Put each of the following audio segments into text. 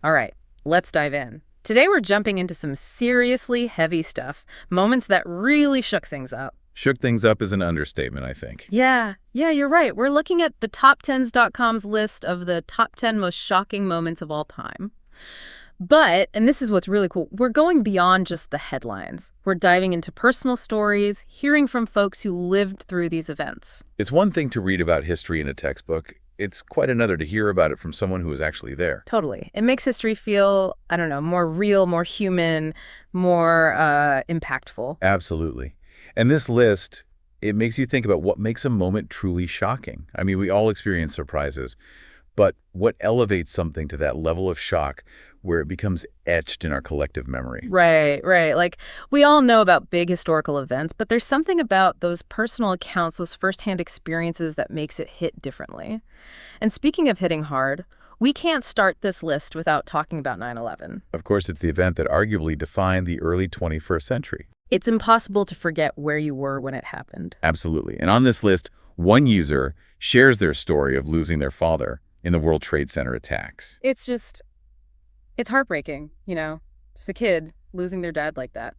All right, let's dive in. Today we're jumping into some seriously heavy stuff, moments that really shook things up. Shook things up is an understatement, I think. Yeah, you're right. We're looking at the top10s.com's list of the top 10 most shocking moments of all time. But, and this is what's really cool, we're going beyond just the headlines. We're diving into personal stories, hearing from folks who lived through these events. It's one thing to read about history in a textbook. It's quite another to hear about it from someone who was actually there. Totally. It makes history feel, I don't know, more real, more human, more impactful. Absolutely. And this list, it makes you think about what makes a moment truly shocking. I mean, we all experience surprises, but what elevates something to that level of shock where it becomes etched in our collective memory? Right. Like, we all know about big historical events, but there's something about those personal accounts, those firsthand experiences that makes it hit differently. And speaking of hitting hard, we can't start this list without talking about 9/11. Of course, it's the event that arguably defined the early 21st century. It's impossible to forget where you were when it happened. Absolutely. And on this list, one user shares their story of losing their father in the World Trade Center attacks. It's heartbreaking, just a kid losing their dad like that.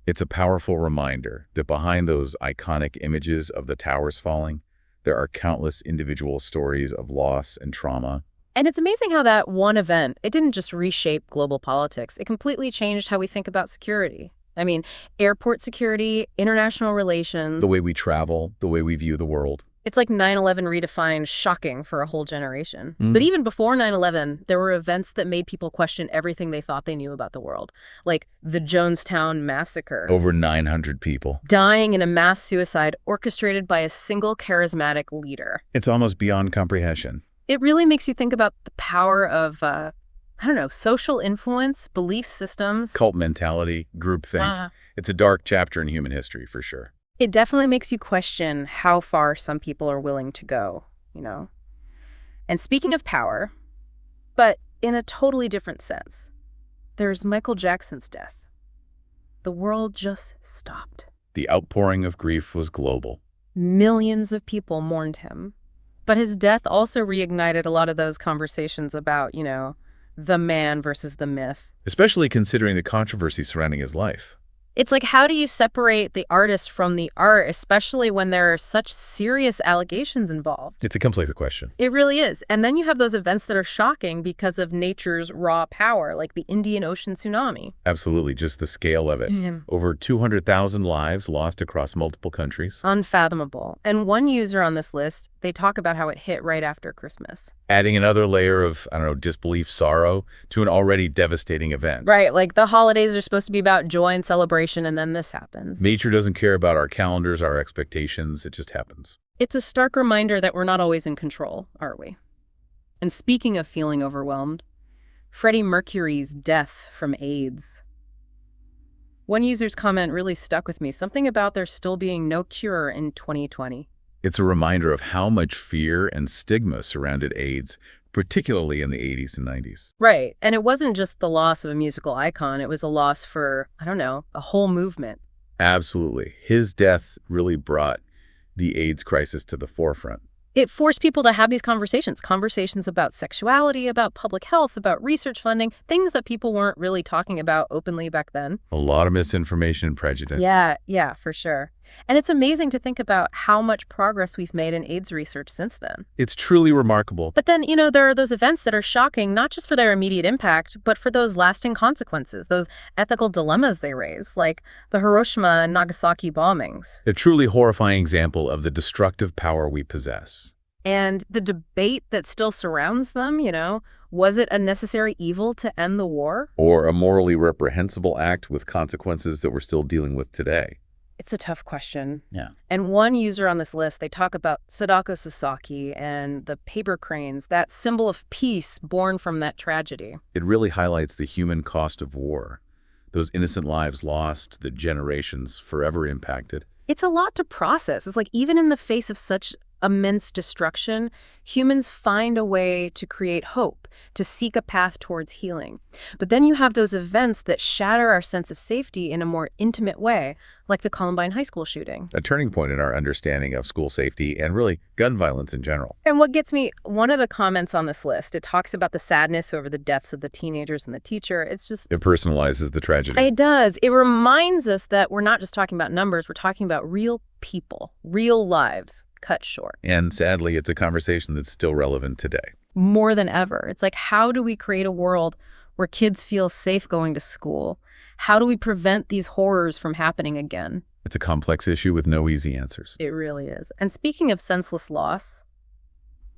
It's a powerful reminder that behind those iconic images of the towers falling, there are countless individual stories of loss and trauma. And it's amazing how that one event, it didn't just reshape global politics. It completely changed how we think about security. I mean, airport security, international relations. The way we travel, the way we view the world. It's like 9/11 redefined shocking for a whole generation. Mm. But even before 9/11, there were events that made people question everything they thought they knew about the world. Like the Jonestown Massacre. Over 900 people. Dying in a mass suicide orchestrated by a single charismatic leader. It's almost beyond comprehension. It really makes you think about the power of, social influence, belief systems. Cult mentality, groupthink. It's a dark chapter in human history, for sure. It definitely makes you question how far some people are willing to go, And speaking of power, but in a totally different sense, there's Michael Jackson's death. The world just stopped. The outpouring of grief was global. Millions of people mourned him. But his death also reignited a lot of those conversations about, the man versus the myth. Especially considering the controversy surrounding his life. It's like, how do you separate the artist from the art, especially when there are such serious allegations involved? It's a complex question. It really is. And then you have those events that are shocking because of nature's raw power, like the Indian Ocean tsunami. Absolutely, just the scale of it. Over 200,000 lives lost across multiple countries. Unfathomable. And one user on this list, they talk about how it hit right after Christmas. Adding another layer of, disbelief, sorrow to an already devastating event. Right, like the holidays are supposed to be about joy and celebration, and then this happens. Nature doesn't care about our calendars, our expectations. It just happens. It's a stark reminder that we're not always in control, are we? And speaking of feeling overwhelmed, Freddie Mercury's death from AIDS. One user's comment really stuck with me, something about there still being no cure in 2020. It's a reminder of how much fear and stigma surrounded AIDS, particularly in the 80s and 90s. Right. And it wasn't just the loss of a musical icon. It was a loss for, a whole movement. Absolutely. His death really brought the AIDS crisis to the forefront. It forced people to have these conversations about sexuality, about public health, about research funding, things that people weren't really talking about openly back then. A lot of misinformation and prejudice. Yeah, for sure. And it's amazing to think about how much progress we've made in AIDS research since then. It's truly remarkable. But then, there are those events that are shocking, not just for their immediate impact, but for those lasting consequences, those ethical dilemmas they raise, like the Hiroshima and Nagasaki bombings. A truly horrifying example of the destructive power we possess. And the debate that still surrounds them, was it a necessary evil to end the war? Or a morally reprehensible act with consequences that we're still dealing with today? It's a tough question. Yeah. And one user on this list, they talk about Sadako Sasaki and the paper cranes, that symbol of peace born from that tragedy. It really highlights the human cost of war. Those innocent lives lost, the generations forever impacted. It's a lot to process. It's like even in the face of such immense destruction, humans find a way to create hope, to seek a path towards healing. But then you have those events that shatter our sense of safety in a more intimate way, like the Columbine High School shooting. A turning point in our understanding of school safety and really gun violence in general. And what gets me, one of the comments on this list, it talks about the sadness over the deaths of the teenagers and the teacher. It's just... It personalizes the tragedy. It does. It reminds us that we're not just talking about numbers, we're talking about real people, real lives cut short. And sadly, it's a conversation that's still relevant today. More than ever. It's like, how do we create a world where kids feel safe going to school? How do we prevent these horrors from happening again? It's a complex issue with no easy answers. It really is. And speaking of senseless loss,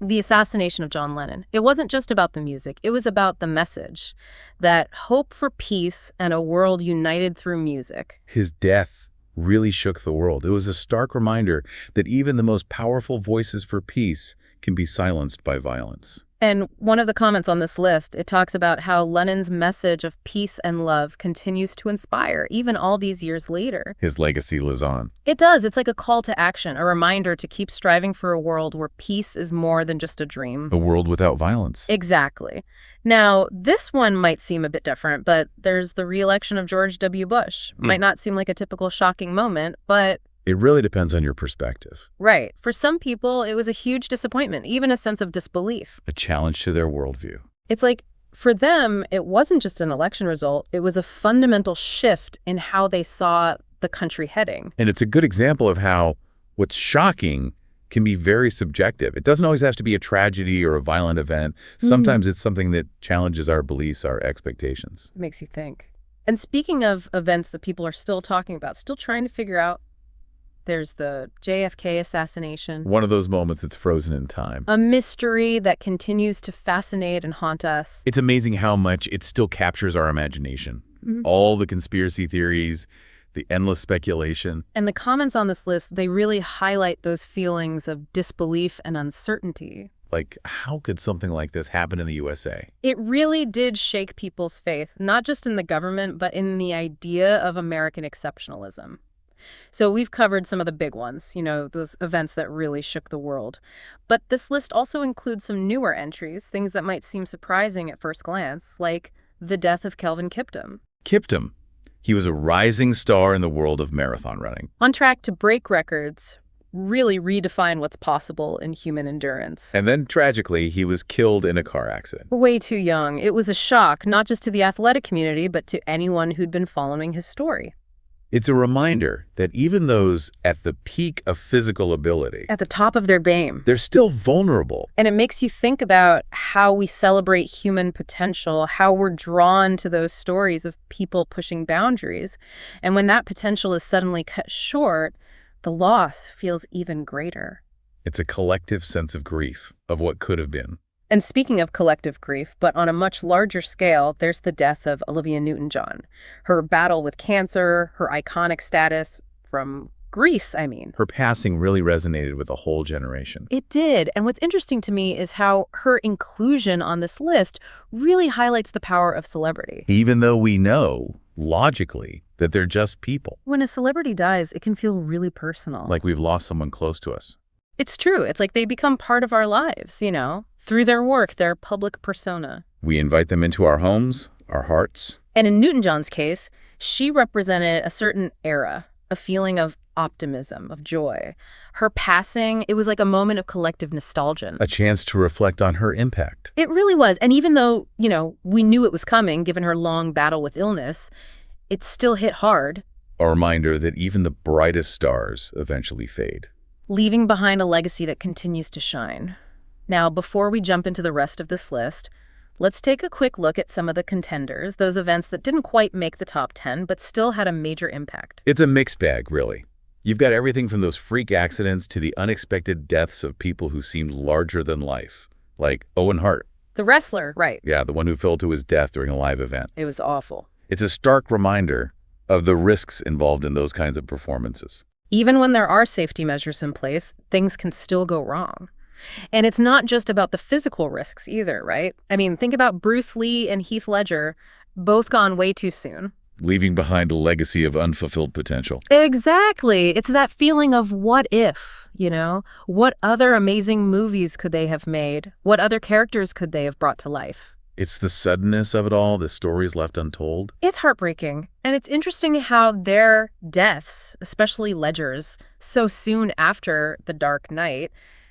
the assassination of John Lennon, it wasn't just about the music. It was about the message that hope for peace and a world united through music. His death really shook the world. It was a stark reminder that even the most powerful voices for peace can be silenced by violence. And one of the comments on this list, it talks about how Lennon's message of peace and love continues to inspire, even all these years later. His legacy lives on. It does. It's like a call to action, a reminder to keep striving for a world where peace is more than just a dream. A world without violence. Exactly. Now, this one might seem a bit different, but there's the re-election of George W. Bush. Might not seem like a typical shocking moment, but... It really depends on your perspective. Right. For some people, it was a huge disappointment, even a sense of disbelief. A challenge to their worldview. It's like, for them, it wasn't just an election result. It was a fundamental shift in how they saw the country heading. And it's a good example of how what's shocking can be very subjective. It doesn't always have to be a tragedy or a violent event. Sometimes it's something that challenges our beliefs, our expectations. It makes you think. And speaking of events that people are still talking about, still trying to figure out, there's the JFK assassination. One of those moments that's frozen in time. A mystery that continues to fascinate and haunt us. It's amazing how much it still captures our imagination. All the conspiracy theories, the endless speculation. And the comments on this list, they really highlight those feelings of disbelief and uncertainty. Like, how could something like this happen in the USA? It really did shake people's faith, not just in the government, but in the idea of American exceptionalism. So we've covered some of the big ones, you know, those events that really shook the world. But this list also includes some newer entries, things that might seem surprising at first glance, like the death of Kelvin Kiptum. Kiptum. He was a rising star in the world of marathon running. On track to break records, really redefine what's possible in human endurance. And then, tragically, he was killed in a car accident. Way too young. It was a shock, not just to the athletic community, but to anyone who'd been following his story. It's a reminder that even those at the peak of physical ability, At the top of their game. they're still vulnerable. And it makes you think about how we celebrate human potential, how we're drawn to those stories of people pushing boundaries. And when that potential is suddenly cut short, the loss feels even greater. It's a collective sense of grief of what could have been. And speaking of collective grief, but on a much larger scale, there's the death of Olivia Newton-John. Her battle with cancer, her iconic status from Greece, I mean. Her passing really resonated with a whole generation. It did. And what's interesting to me is how her inclusion on this list really highlights the power of celebrity. Even though we know, logically, that they're just people. When a celebrity dies, it can feel really personal. Like we've lost someone close to us. It's true. It's like they become part of our lives, you know, through their work, their public persona. We invite them into our homes, our hearts. And in Newton-John's case, she represented a certain era, a feeling of optimism, of joy. Her passing, it was like a moment of collective nostalgia. A chance to reflect on her impact. It really was. And even though, you know, we knew it was coming, given her long battle with illness, it still hit hard. A reminder that even the brightest stars eventually fade. Leaving behind a legacy that continues to shine. Now, before we jump into the rest of this list, let's take a quick look at some of the contenders, those events that didn't quite make the top 10, but still had a major impact. It's a mixed bag, really. You've got everything from those freak accidents to the unexpected deaths of people who seemed larger than life, like Owen Hart. The wrestler, right. Yeah, the one who fell to his death during a live event. It was awful. It's a stark reminder of the risks involved in those kinds of performances. Even when there are safety measures in place, things can still go wrong. And it's not just about the physical risks either, right? I mean, think about Bruce Lee and Heath Ledger, both gone way too soon. leaving behind a legacy of unfulfilled potential. Exactly. It's that feeling of what if, What other amazing movies could they have made? What other characters could they have brought to life? It's the suddenness of it all, the stories left untold. It's heartbreaking. And it's interesting how their deaths, especially Ledger's, so soon after The Dark Knight,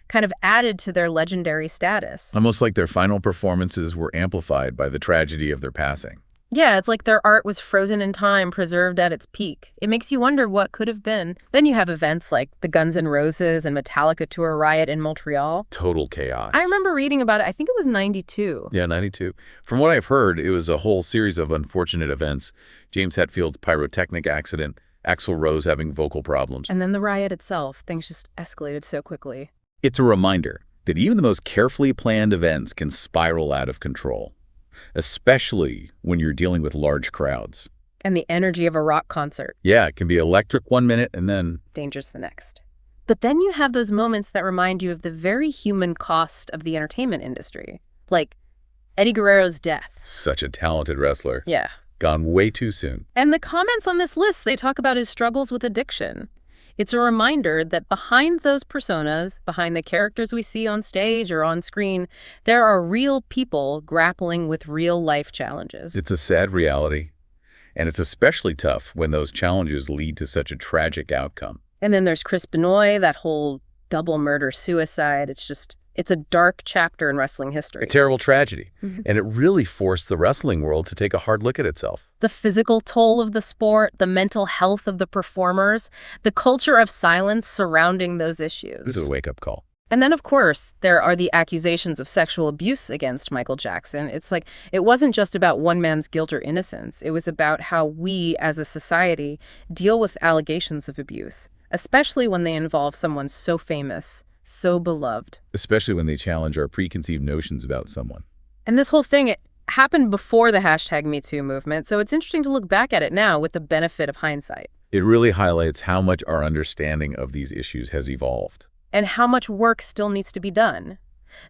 kind of added to their legendary status. Almost like their final performances were amplified by the tragedy of their passing. Yeah, it's like their art was frozen in time, preserved at its peak. It makes you wonder what could have been. Then you have events like the Guns N' Roses and Metallica tour riot in Montreal. Total chaos. I remember reading about it. I think it was 92. Yeah, 92. From what I've heard, it was a whole series of unfortunate events. James Hetfield's pyrotechnic accident, Axl Rose having vocal problems. And then the riot itself. Things just escalated so quickly. It's a reminder that even the most carefully planned events can spiral out of control, especially when you're dealing with large crowds. And the energy of a rock concert. Yeah, it can be electric one minute and then dangerous the next. But then you have those moments that remind you of the very human cost of the entertainment industry. Like Eddie Guerrero's death. Such a talented wrestler. Yeah. Gone way too soon. And the comments on this list, they talk about his struggles with addiction. It's a reminder that behind those personas, behind the characters we see on stage or on screen, there are real people grappling with real life challenges. It's a sad reality, and it's especially tough when those challenges lead to such a tragic outcome. And then there's Chris Benoit, that whole double murder-suicide. It's a dark chapter in wrestling history. A terrible tragedy, Mm-hmm. and it really forced the wrestling world to take a hard look at itself. The physical toll of the sport, the mental health of the performers, the culture of silence surrounding those issues. This is a wake-up call. And then, of course, there are the accusations of sexual abuse against Michael Jackson. It's like, it wasn't just about one man's guilt or innocence. It was about how we, as a society, deal with allegations of abuse, especially when they involve someone so famous, so beloved. Especially when they challenge our preconceived notions about someone. And this whole thing, it happened before the #MeToo movement, so it's interesting to look back at it now with the benefit of hindsight. It really highlights how much our understanding of these issues has evolved. And how much work still needs to be done.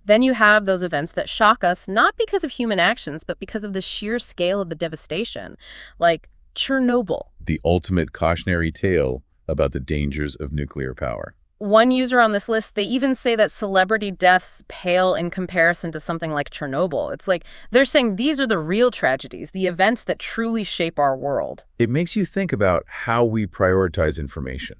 Then you have those events that shock us, not because of human actions, but because of the sheer scale of the devastation, like Chernobyl. The ultimate cautionary tale about the dangers of nuclear power. One user on this list, they even say that celebrity deaths pale in comparison to something like Chernobyl. It's like they're saying these are the real tragedies, the events that truly shape our world. It makes you think about how we prioritize information,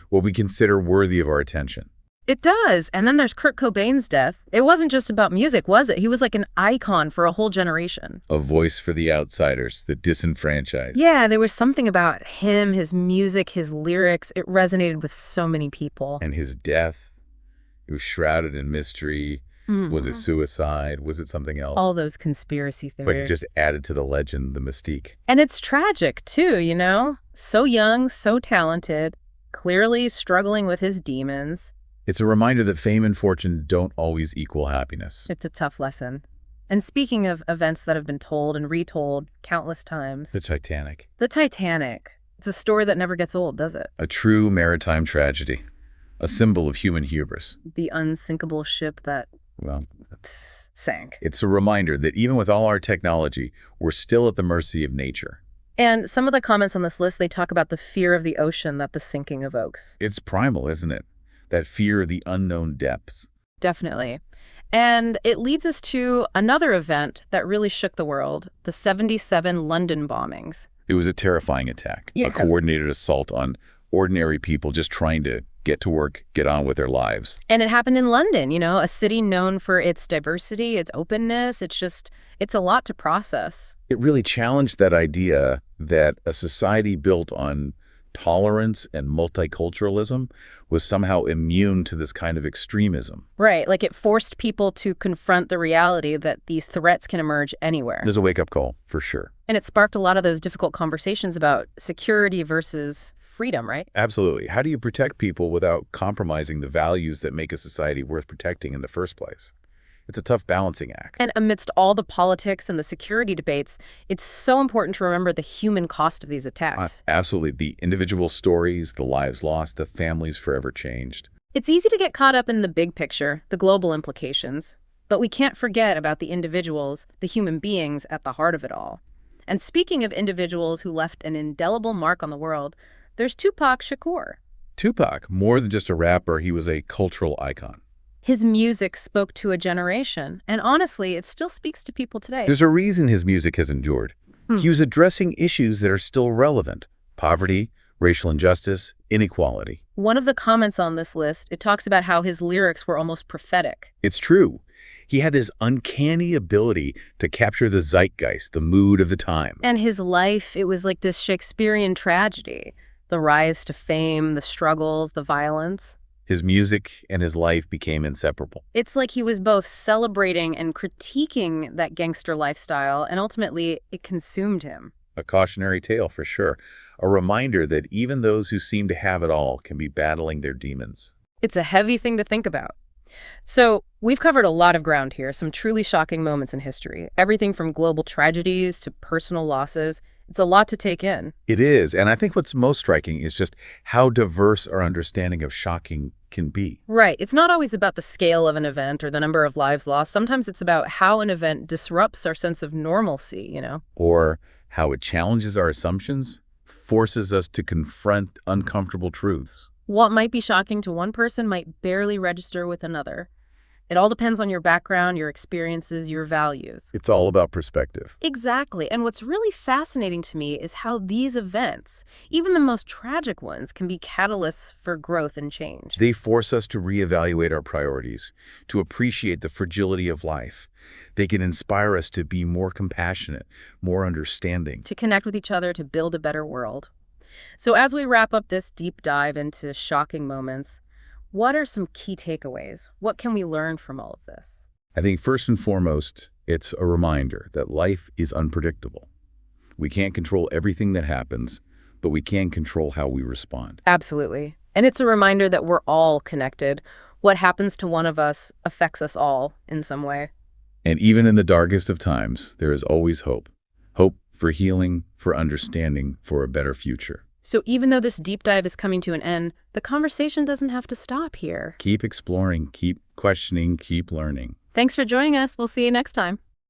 what we consider worthy of our attention. It does. And then there's Kurt Cobain's death. It wasn't just about music, was it? He was like an icon for a whole generation. A voice for the outsiders, the disenfranchised. Yeah, there was something about him, his music, his lyrics. It resonated with so many people. And his death, it was shrouded in mystery. Was it suicide? Was it something else? All those conspiracy theories. But it just added to the legend, the mystique. And it's tragic, too, So young, so talented, clearly struggling with his demons. It's a reminder that fame and fortune don't always equal happiness. It's a tough lesson. And speaking of events that have been told and retold countless times. The Titanic. The Titanic. It's a story that never gets old, does it? A true maritime tragedy. A symbol of human hubris. The unsinkable ship that Well, sank. it's a reminder that even with all our technology, we're still at the mercy of nature. And some of the comments on this list, they talk about the fear of the ocean that the sinking evokes. It's primal, isn't it? That fear of the unknown depths. Definitely. And it leads us to another event that really shook the world, the '77 London bombings. It was a terrifying attack. Yeah. A coordinated assault on ordinary people just trying to get to work, get on with their lives. And it happened in London, a city known for its diversity, its openness. It's a lot to process. It really challenged that idea that a society built on tolerance and multiculturalism was somehow immune to this kind of extremism. Right, like it forced people to confront the reality that these threats can emerge anywhere. There's a wake-up call, for sure. And it sparked a lot of those difficult conversations about security versus freedom, right? Absolutely. How do you protect people without compromising the values that make a society worth protecting in the first place? It's a tough balancing act. And amidst all the politics and the security debates, it's so important to remember the human cost of these attacks. Absolutely. The individual stories, the lives lost, the families forever changed. It's easy to get caught up in the big picture, the global implications, but we can't forget about the individuals, the human beings at the heart of it all. And speaking of individuals who left an indelible mark on the world, there's Tupac Shakur. Tupac, more than just a rapper, he was a cultural icon. His music spoke to a generation, and honestly, it still speaks to people today. There's a reason his music has endured. He was addressing issues that are still relevant: poverty, racial injustice, inequality. One of the comments on this list, it talks about how his lyrics were almost prophetic. It's true. He had this uncanny ability to capture the zeitgeist, the mood of the time. And his life, it was like this Shakespearean tragedy. The rise to fame, the struggles, the violence. His music and his life became inseparable. It's like he was both celebrating and critiquing that gangster lifestyle, and ultimately, it consumed him. A cautionary tale for sure. A reminder that even those who seem to have it all can be battling their demons. It's a heavy thing to think about. So, we've covered a lot of ground here, some truly shocking moments in history. Everything from global tragedies to personal losses. It's a lot to take in. It is, and I think what's most striking is just how diverse our understanding of shocking can be. Right. It's not always about the scale of an event or the number of lives lost. Sometimes it's about how an event disrupts our sense of normalcy. Or how it challenges our assumptions, forces us to confront uncomfortable truths. What might be shocking to one person might barely register with another. It all depends on your background, your experiences, your values. It's all about perspective. Exactly. And what's really fascinating to me is how these events, even the most tragic ones, can be catalysts for growth and change. They force us to reevaluate our priorities, to appreciate the fragility of life. They can inspire us to be more compassionate, more understanding. To connect with each other, to build a better world. So as we wrap up this deep dive into shocking moments, what are some key takeaways? What can we learn from all of this? I think first and foremost, it's a reminder that life is unpredictable. We can't control everything that happens, but we can control how we respond. Absolutely. And it's a reminder that we're all connected. What happens to one of us affects us all in some way. And even in the darkest of times, there is always hope. Hope for healing, for understanding, for a better future. So even though this deep dive is coming to an end, the conversation doesn't have to stop here. Keep exploring, keep questioning, keep learning. Thanks for joining us. We'll see you next time.